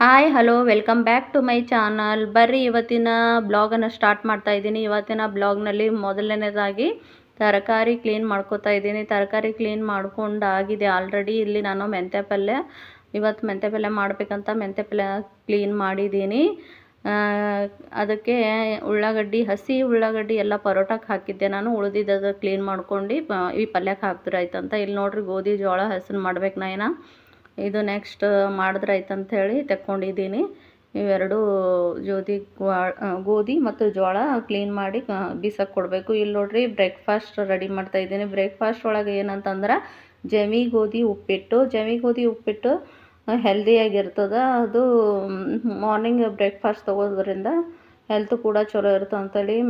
Hi hello welcome back to my channel. ಬರ್ರಿ ಇವತ್ತಿನ ಬ್ಲಾಗನ್ನು start ಮಾಡ್ತಾ ಇದ್ದೀನಿ. ಇವತ್ತಿನ ಬ್ಲಾಗ್ನಲ್ಲಿ ಮೊದಲನೇದಾಗಿ ತರಕಾರಿ ಕ್ಲೀನ್ ಮಾಡ್ಕೋತಾ ಇದ್ದೀನಿ. ತರಕಾರಿ ಕ್ಲೀನ್ ಮಾಡ್ಕೊಂಡಾಗಿದೆ ಆಲ್ರೆಡಿ. ಇಲ್ಲಿ ನಾನು ಮೆಂತ್ಯ ಪಲ್ಯ, ಇವತ್ತು ಮೆಂತ್ಯ ಪಲ್ಯ ಮಾಡಬೇಕಂತ ಮೆಂತ್ಯ ಪಲ್ಯ ಕ್ಲೀನ್ ಮಾಡಿದ್ದೀನಿ. ಅದಕ್ಕೆ ಉಳ್ಳಾಗಡ್ಡಿ, ಹಸಿ ಉಳ್ಳಾಗಡ್ಡಿ ಎಲ್ಲ ಪರೋಟಕ್ಕೆ ಹಾಕಿದ್ದೆ ನಾನು. ಉಳಿದಿದ್ದು ಕ್ಲೀನ್ ಮಾಡ್ಕೊಂಡು ಈ ಪಲ್ಯಕ್ಕೆ ಹಾಕ್ತಿರಾಯ್ತಂತ. ಇಲ್ಲಿ ನೋಡ್ರಿ ಗೋಧಿ ಜೋಳ ಹೆಸರು ಮಾಡ್ಬೇಕು ನಾ ಇದು ನೆಕ್ಸ್ಟ್ ಮಾಡಿದ್ರೆ ಆಯ್ತಂಥೇಳಿ ತೆಕ್ಕೊಂಡಿದ್ದೀನಿ. ಇವೆರಡು ಗೋಧಿ ಮತ್ತು ಜೋಳ ಕ್ಲೀನ್ ಮಾಡಿ ಬೀಸಕ್ಕೆ ಕೊಡಬೇಕು. ಇಲ್ಲಿ ನೋಡ್ರಿ ಬ್ರೇಕ್ಫಾಸ್ಟ್ ರೆಡಿ ಮಾಡ್ತಾಯಿದ್ದೀನಿ. ಬ್ರೇಕ್ಫಾಸ್ಟ್ ಒಳಗೆ ಏನಂತಂದ್ರೆ ಜವಿ ಗೋಧಿ ಉಪ್ಪಿಟ್ಟು ಹೆಲ್ದಿಯಾಗಿರ್ತದೆ. ಅದು ಮಾರ್ನಿಂಗ್ ಬ್ರೇಕ್ಫಾಸ್ಟ್ ತೊಗೋದ್ರಿಂದ ಹೆಲ್ತ್ ಕೂಡ ಚಲೋ ಇರ್ತದೆ ಅಂಥೇಳಿ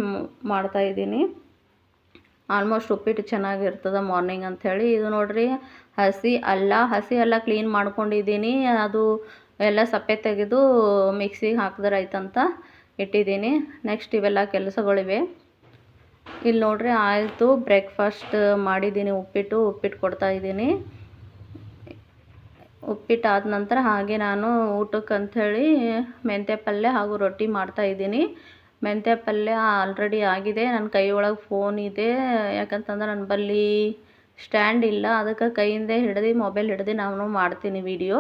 ಮಾಡ್ತಾಯಿದ್ದೀನಿ. ಆಲ್ಮೋಸ್ಟ್ ಉಪ್ಪಿಟ್ಟು ಚೆನ್ನಾಗಿರ್ತದೆ ಮಾರ್ನಿಂಗ್ ಅಂಥೇಳಿ. ಇದು ನೋಡ್ರಿ ಹಸಿ ಅಲ್ಲ ಕ್ಲೀನ್ ಮಾಡ್ಕೊಂಡಿದ್ದೀನಿ. ಅದು ಎಲ್ಲ ಸಪ್ಪೆ ತೆಗೆದು ಮಿಕ್ಸಿಗೆ ಹಾಕಿದ್ರೆ ಆಯ್ತಂತ ಇಟ್ಟಿದ್ದೀನಿ. ನೆಕ್ಸ್ಟ್ ಇವೆಲ್ಲ ಕೆಲಸಗಳಿವೆ. ಇಲ್ಲಿ ನೋಡ್ರಿ ಆಯಿತು, ಬ್ರೇಕ್ಫಾಸ್ಟ್ ಮಾಡಿದ್ದೀನಿ. ಉಪ್ಪಿಟ್ಟು ಕೊಡ್ತಾಯಿದ್ದೀನಿ. ಉಪ್ಪಿಟ್ಟು ಆದ ನಂತರ ಹಾಗೆ ನಾನು ಊಟಕ್ಕೆ ಅಂಥೇಳಿ ಮೆಂತ್ಯ ಪಲ್ಯ ಹಾಗೂ ರೊಟ್ಟಿ ಮಾಡ್ತಾಯಿದ್ದೀನಿ. ಮೆಂತ್ಯ ಪಲ್ಯ ಆಲ್ರೆಡಿ ಆಗಿದೆ. ನನ್ನ ಕೈ ಒಳಗೆ ಫೋನ್ ಇದೆ, ಯಾಕಂತಂದ್ರೆ ನನ್ನ ಬಳಿ ಸ್ಟ್ಯಾಂಡ್ ಇಲ್ಲ. ಅದಕ್ಕೆ ಕೈಯಿಂದ ಹಿಡ್ದು ಮೊಬೈಲ್ ಹಿಡ್ದು ನಾನು ಮಾಡ್ತೀನಿ ವಿಡಿಯೋ.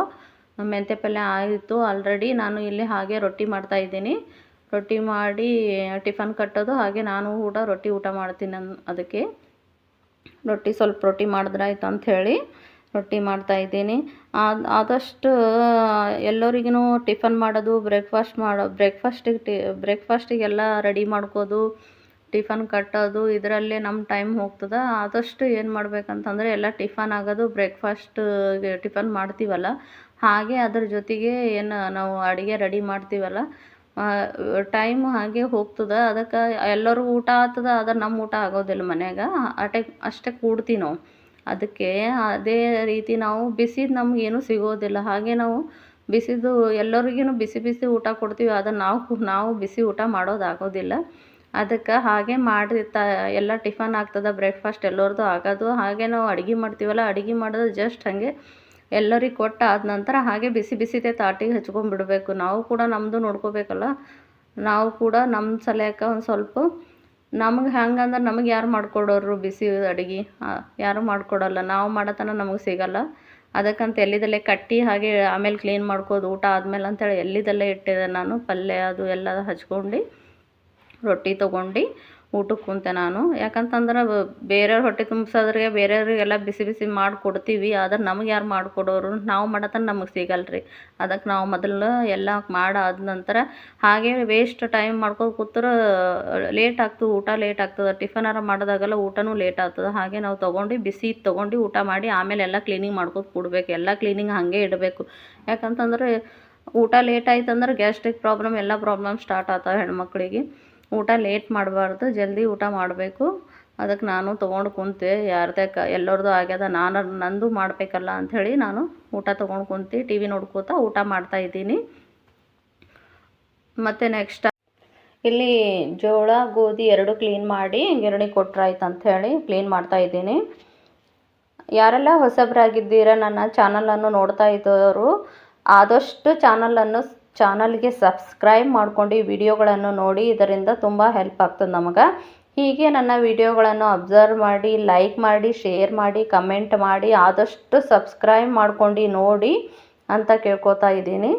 ಮೆಂತ್ಯ ಪಲ್ಯ ಆಯಿತು ಆಲ್ರೆಡಿ. ನಾನು ಇಲ್ಲಿ ಹಾಗೆ ರೊಟ್ಟಿ ಮಾಡ್ತಾಯಿದ್ದೀನಿ. ರೊಟ್ಟಿ ಮಾಡಿ ಟಿಫನ್ ಕಟ್ಟೋದು, ಹಾಗೆ ನಾನು ರೊಟ್ಟಿ ಊಟ ಮಾಡ್ತೀನಿ. ಅದಕ್ಕೆ ಸ್ವಲ್ಪ ರೊಟ್ಟಿ ಮಾಡಿದ್ರೆ ಆಯ್ತು ಅಂಥೇಳಿ ರೊಟ್ಟಿ ಮಾಡ್ತಾಯಿದ್ದೀನಿ. ಆದಷ್ಟು ಎಲ್ಲರಿಗೂ ಟಿಫನ್ ಮಾಡೋದು, ಬ್ರೇಕ್ಫಾಸ್ಟಿಗೆಲ್ಲ ರೆಡಿ ಮಾಡ್ಕೋದು, ಟಿಫನ್ ಕಟ್ಟೋದು, ಇದರಲ್ಲೇ ನಮ್ಮ ಟೈಮ್ ಹೋಗ್ತದೆ. ಆದಷ್ಟು ಏನು ಮಾಡ್ಬೇಕಂತಂದರೆ ಎಲ್ಲ ಟಿಫನ್ ಆಗೋದು, ಟಿಫನ್ ಮಾಡ್ತೀವಲ್ಲ ಹಾಗೆ ಅದ್ರ ಜೊತೆಗೆ ಏನು ನಾವು ಅಡುಗೆ ರೆಡಿ ಮಾಡ್ತೀವಲ್ಲ, ಟೈಮ್ ಹಾಗೆ ಹೋಗ್ತದೆ. ಅದಕ್ಕೆ ಎಲ್ಲರೂ ಊಟ ಆಗ್ತದೆ, ಆದರೆ ನಮ್ಮ ಊಟ ಆಗೋದಿಲ್ಲ ಮನ್ಯಾಗ. ಅಷ್ಟೇ ಕೂಡ್ತೀವಿ ನಾವು. ಅದಕ್ಕೆ ಅದೇ ರೀತಿ ನಾವು ಬಿಸಿದು ನಮಗೇನು ಸಿಗೋದಿಲ್ಲ. ಹಾಗೆ ನಾವು ಬಿಸಿದು ಎಲ್ಲರಿಗೂ ಬಿಸಿ ಊಟ ಕೊಡ್ತೀವಿ, ಆದರೆ ನಾವು ಬಿಸಿ ಊಟ ಮಾಡೋದಾಗೋದಿಲ್ಲ. ಅದಕ್ಕೆ ಹಾಗೆ ಮಾಡಿ ಎಲ್ಲ ಟಿಫನ್ ಆಗ್ತದೆ, ಬ್ರೇಕ್ಫಾಸ್ಟ್ ಎಲ್ಲರದ್ದು ಆಗೋದು. ಹಾಗೆ ನಾವು ಅಡುಗೆ ಮಾಡ್ತೀವಲ್ಲ, ಅಡುಗೆ ಮಾಡೋದು ಜಸ್ಟ್ ಹಾಗೆ ಎಲ್ಲರಿಗೆ ಕೊಟ್ಟು ಆದ ನಂತರ ಹಾಗೆ ಬಿಸಿದೇ ತಾಟಿಗೆ ಹಚ್ಕೊಂಡ್ಬಿಡ್ಬೇಕು. ನಾವು ಕೂಡ ನಮ್ಮದು ನೋಡ್ಕೋಬೇಕಲ್ಲ. ನಾವು ಕೂಡ ನಮ್ಮ ಸಲಕ್ಕೆ ಒಂದು ಸ್ವಲ್ಪ, ನಮಗೆ ಹೆಂಗಂದ್ರೆ ನಮಗೆ ಯಾರು ಮಾಡಿಕೊಡೋರು ಬಿಸಿ ಅಡುಗೆ? ಯಾರು ಮಾಡಿಕೊಡಲ್ಲ. ನಾವು ಮಾಡೋತನ ನಮಗೆ ಸಿಗಲ್ಲ. ಅದಕ್ಕಂತ ಎಲ್ಲಿದಲ್ಲೇ ಕಟ್ಟಿ ಹಾಗೆ ಆಮೇಲೆ ಕ್ಲೀನ್ ಮಾಡ್ಕೋದು ಊಟ ಆದಮೇಲೆ ಅಂಥೇಳಿ ಎಲ್ಲಿದಲ್ಲೇ ಇಟ್ಟಿದ್ದೆ ನಾನು. ಪಲ್ಯ ಅದು ಎಲ್ಲ ಹಚ್ಕೊಂಡು ರೊಟ್ಟಿ ತೊಗೊಂಡು ಊಟಕ್ಕೆ ಕುಂತೆ ನಾನು. ಯಾಕಂತಂದ್ರೆ ಬೇರೆಯವ್ರ ಹೊಟ್ಟೆ ತುಂಬಿಸೋದ್ರಿಗೆ ಬೇರೆಯವ್ರಿಗೆಲ್ಲ ಬಿಸಿ ಮಾಡಿಕೊಡ್ತೀವಿ, ಆದರೆ ನಮಗೆ ಯಾರು ಮಾಡಿಕೊಡೋರು? ನಾವು ಮಾಡೋತನ ನಮಗೆ ಸಿಗಲ್ಲ. ಅದಕ್ಕೆ ನಾವು ಮೊದಲು ಎಲ್ಲ ಮಾಡಾದ ನಂತರ ಹಾಗೆ ವೇಸ್ಟ್ ಟೈಮ್ ಮಾಡ್ಕೊಂಡು ಕೂತ್ರೆ ಲೇಟ್ ಆಗ್ತದೆ, ಊಟ ಲೇಟ್ ಆಗ್ತದೆ. ಟಿಫನಾರ ಮಾಡೋದಾಗಲ್ಲ, ಊಟನೂ ಲೇಟ್ ಆಗ್ತದೆ. ಹಾಗೆ ನಾವು ಬಿಸಿ ತೊಗೊಂಡು ಊಟ ಮಾಡಿ ಆಮೇಲೆ ಎಲ್ಲ ಕ್ಲೀನಿಂಗ್ ಮಾಡ್ಕೊಂಡು ಕೊಡಬೇಕು. ಎಲ್ಲ ಕ್ಲೀನಿಂಗ್ ಹಾಗೆ ಇಡಬೇಕು. ಯಾಕಂತಂದ್ರೆ ಊಟ ಲೇಟ್ ಆಯ್ತಂದ್ರೆ ಗ್ಯಾಸ್ಟ್ರಿಕ್ ಪ್ರಾಬ್ಲಮ್, ಎಲ್ಲ ಪ್ರಾಬ್ಲಮ್ ಸ್ಟಾರ್ಟ್ ಆಗ್ತವೆ ಹೆಣ್ಮಕ್ಳಿಗೆ. ಊಟ ಲೇಟ್ ಮಾಡಬಾರ್ದು, ಜಲ್ದಿ ಊಟ ಮಾಡಬೇಕು. ಅದಕ್ಕೆ ನಾನು ತೊಗೊಂಡು ಕುಂತೆ. ಎಲ್ಲರದ್ದು ಆಗ್ಯದ, ನಂದು ಮಾಡಬೇಕಲ್ಲ ಅಂಥೇಳಿ ನಾನು ಊಟ ತೊಗೊಂಡು ಕುಂತು ಟಿ ವಿ ನೋಡ್ಕೋತಾ ಊಟ ಮಾಡ್ತಾಯಿದ್ದೀನಿ. ಮತ್ತು ನೆಕ್ಸ್ಟ್ ಇಲ್ಲಿ ಜೋಳ ಗೋಧಿ ಎರಡು ಕ್ಲೀನ್ ಮಾಡಿ ಗಿರಣಿ ಕೊಟ್ರಾಯ್ತು ಅಂಥೇಳಿ ಕ್ಲೀನ್ ಮಾಡ್ತಾಯಿದ್ದೀನಿ. ಯಾರೆಲ್ಲ ಹೊಸಬರಾಗಿದ್ದೀರ ನನ್ನ ಚಾನಲನ್ನು ನೋಡ್ತಾ ಇದ್ದವರು ಆದಷ್ಟು ಚಾನಲ್ಗೆ ಸಬ್ಸ್ಕ್ರೈಬ್ ಮಾಡ್ಕೊಂಡು ವಿಡಿಯೋಗಳನ್ನು ನೋಡಿ. ಇದರಿಂದ ತುಂಬ ಹೆಲ್ಪ್ ಆಗ್ತದೆ ನಮಗೆ. ಹೀಗೆ ನನ್ನ ವಿಡಿಯೋಗಳನ್ನು ಅಬ್ಸರ್ವ್ ಮಾಡಿ, ಲೈಕ್ ಮಾಡಿ, ಶೇರ್ ಮಾಡಿ, ಕಮೆಂಟ್ ಮಾಡಿ, ಆದಷ್ಟು ಸಬ್ಸ್ಕ್ರೈಬ್ ಮಾಡ್ಕೊಂಡು ನೋಡಿ ಅಂತ ಕೇಳ್ಕೊತಾ ಇದ್ದೀನಿ.